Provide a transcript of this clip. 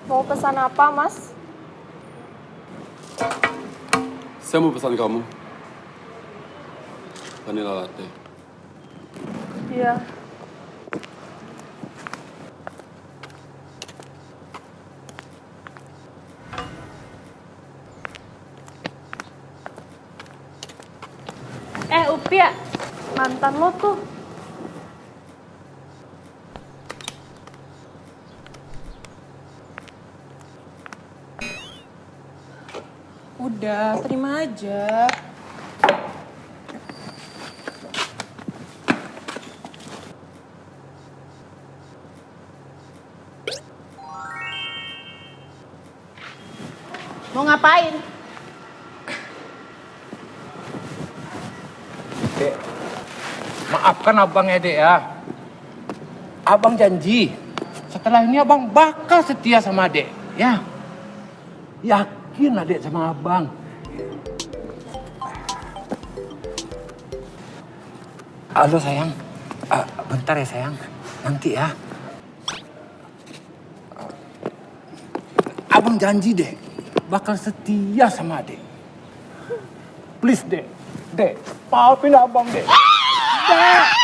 Mau pesan apa, Mas? Saya mau pesan kamu. Vanilla latte. Iya. Upia, mantan lo tuh. Udah, terima aja. Mau ngapain? Dek, maafkan abang ya dek ya. Abang janji, setelah ini abang bakal setia sama dek, ya. Yakin lah dek sama abang. Halo sayang, bentar ya sayang, nanti ya. Abang janji dek, bakal setia sama dek. Please dek, maafin abang dek. Dek.